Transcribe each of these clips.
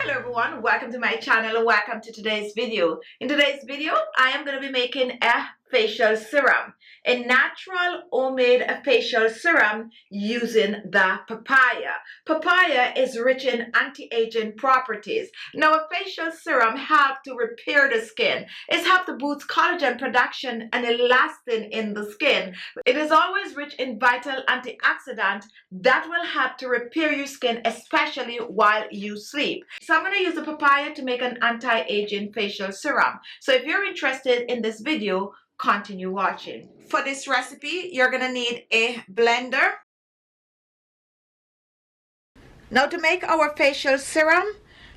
Hello everyone, welcome to my channel. Welcome to today's video. In today's video, I am going to be making a facial serum, a natural homemade facial serum using the papaya. Papaya is rich in anti-aging properties. Now, a facial serum helps to repair the skin. It helps to boost collagen production and elastin in the skin. It is always rich in vital antioxidants that will help to repair your skin, especially while you sleep. So I'm going to use the papaya to make an anti-aging facial serum. So if you're interested in this video, continue watching. For this recipe, you're going to need a blender. Now to make our facial serum,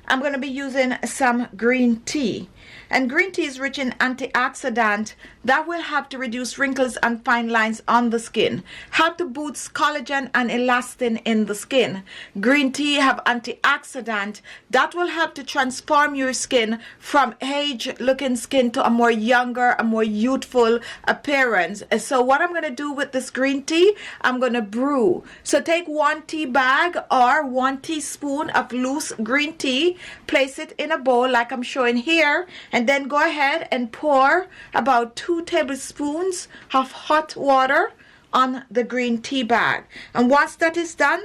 I'm going to be using some green tea. And green tea is rich in antioxidant that will help to reduce wrinkles and fine lines on the skin, help to boost collagen and elastin in the skin. Green tea have antioxidant that will help to transform your skin from age-looking skin to a more younger, a more youthful appearance. So what I'm going to do with this green tea, I'm going to brew. So take 1 tea bag or 1 teaspoon of loose green tea, place it in a bowl like I'm showing here, and then go ahead and pour about 2 tablespoons of hot water on the green tea bag. And once that is done,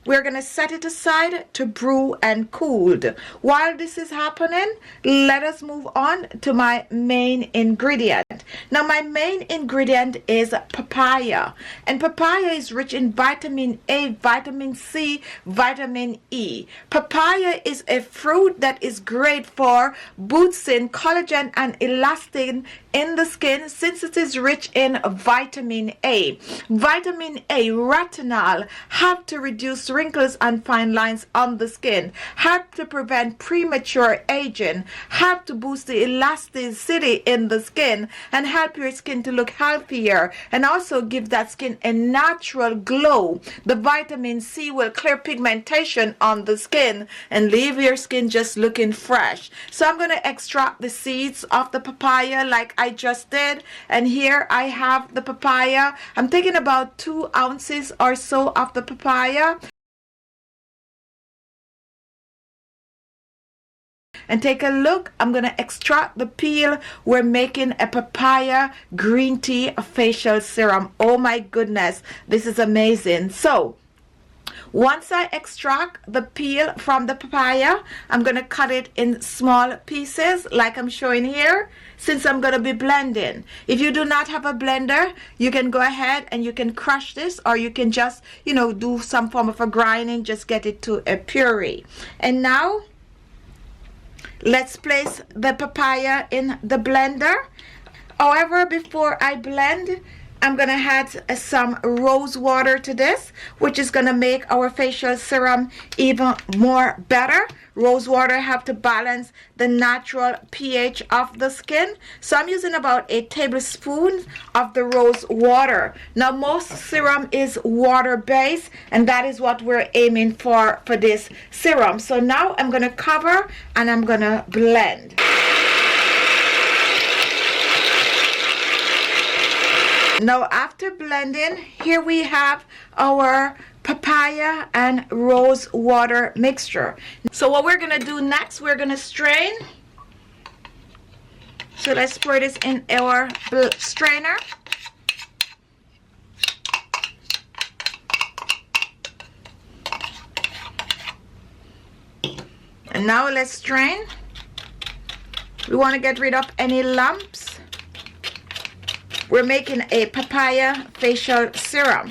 we're going to set it aside to brew and cooled. While this is happening, let us move on to my main ingredient. Now, my main ingredient is papaya. And papaya is rich in vitamin A, vitamin C, vitamin E. Papaya is a fruit that is great for boosting collagen and elastin in the skin since it is rich in vitamin A. Vitamin A, retinol, help to reduce wrinkles and fine lines on the skin, help to prevent premature aging, help to boost the elasticity in the skin, and help your skin to look healthier, and also give that skin a natural glow. The vitamin C will clear pigmentation on the skin and leave your skin just looking fresh. So I'm going to extract the seeds of the papaya like I just did, and here I have the papaya. I'm taking about 2 ounces or so of the papaya. And take a look, I'm going to extract the peel. We're making a papaya green tea facial serum. Oh my goodness, this is amazing. So once I extract the peel from the papaya, I'm going to cut it in small pieces like I'm showing here, since I'm going to be blending. If you do not have a blender, you can go ahead and you can crush this, or you can just, do some form of a grinding, just get it to a puree. And now let's place the papaya in the blender. However, before I blend, I'm going to add some rose water to this, which is going to make our facial serum even more better. Rose water helps to balance the natural pH of the skin. So I'm using about a tablespoon of the rose water. Now, most serum is water-based, and that is what we're aiming for this serum. So now I'm going to cover and I'm going to blend. Now, after blending, here we have our papaya and rose water mixture. So what we're going to do next, we're going to strain. So let's pour this in our strainer. And now let's strain. We want to get rid of any lumps. We're making a papaya facial serum.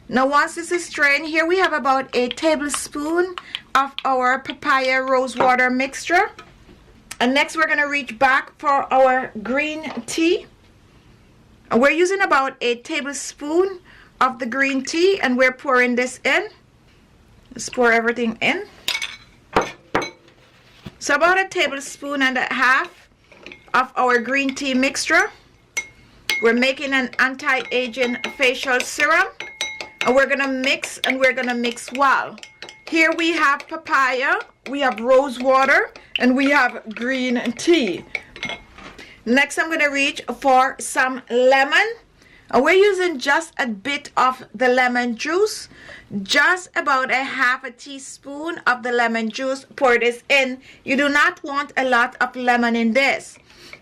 Now, once this is strained, here we have about a tablespoon of our papaya rose water mixture. And next we're going to reach back for our green tea. And we're using about a tablespoon of the green tea, and we're pouring this in. Let's pour everything in. So about a tablespoon and a half of our green tea mixture. We're making an anti-aging facial serum, and we're going to mix, and we're going to mix well. Here we have papaya, we have rose water, and we have green tea. Next, I'm going to reach for some lemon. And we're using just a bit of the lemon juice, just about a half a teaspoon of the lemon juice. Pour this in. You do not want a lot of lemon in this,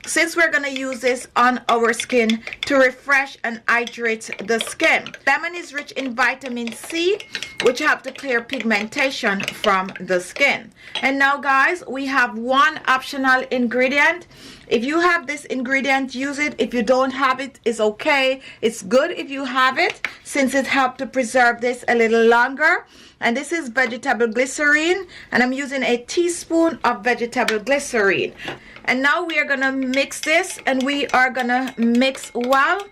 since we're going to use this on our skin to refresh and hydrate the skin. Lemon is rich in vitamin C, which help to clear pigmentation from the skin. And now guys, we have one optional ingredient. If you have this ingredient, use it. If you don't have it, it's okay. It's good if you have it, since it helps to preserve this a little longer. And this is vegetable glycerine, and I'm using a teaspoon of vegetable glycerine. And now we are gonna mix this, and we are gonna mix well,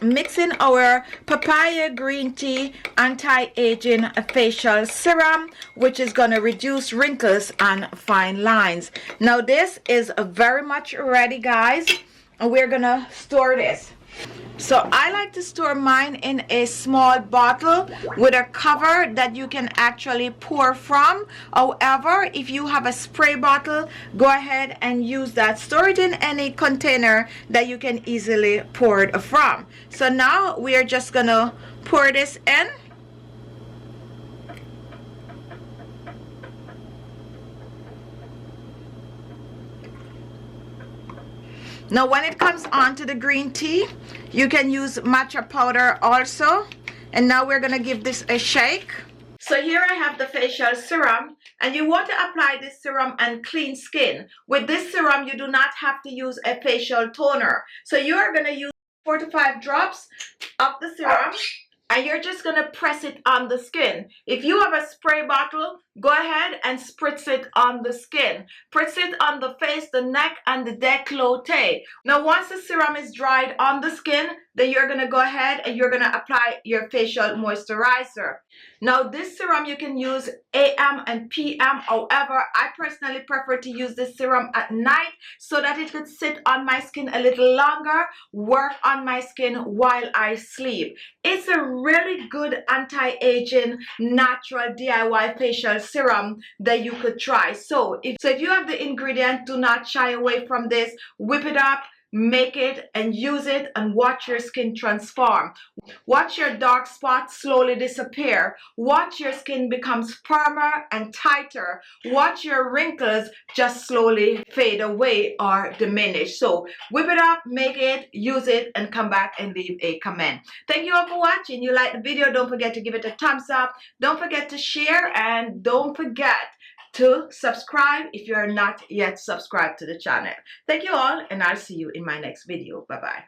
mixing our Papaya Green Tea Anti-Aging Facial Serum, which is gonna reduce wrinkles and fine lines. Now this is very much ready, guys, and we're gonna store this. So I like to store mine in a small bottle with a cover that you can actually pour from. However, if you have a spray bottle, go ahead and use that. Store it in any container that you can easily pour it from. So now we are just gonna pour this in. Now when it comes on to the green tea, you can use matcha powder also. And now we're gonna give this a shake. So here I have the facial serum, and you want to apply this serum on clean skin. With this serum, you do not have to use a facial toner. So you are gonna use 4 to 5 drops of the serum, and you're just gonna press it on the skin. If you have a spray bottle, go ahead and spritz it on the skin. Spritz it on the face, the neck, and the décolleté. Now once the serum is dried on the skin, then you're gonna go ahead and you're gonna apply your facial moisturizer. Now this serum you can use AM and PM. However, I personally prefer to use this serum at night so that it could sit on my skin a little longer, work on my skin while I sleep. It's a really good anti-aging natural DIY facial serum that you could try. So if you have the ingredient, do not shy away from this. Whip it up, make it, and use it, and watch your skin transform. Watch your dark spots slowly disappear. Watch your skin becomes firmer and tighter. Watch your wrinkles just slowly fade away or diminish. So whip it up, make it, use it, and come back and leave a comment. Thank you all for watching. You like the video, don't forget to give it a thumbs up. Don't forget to share, and don't forget to subscribe if you are not yet subscribed to the channel. Thank you all, and I'll see you in my next video. Bye bye.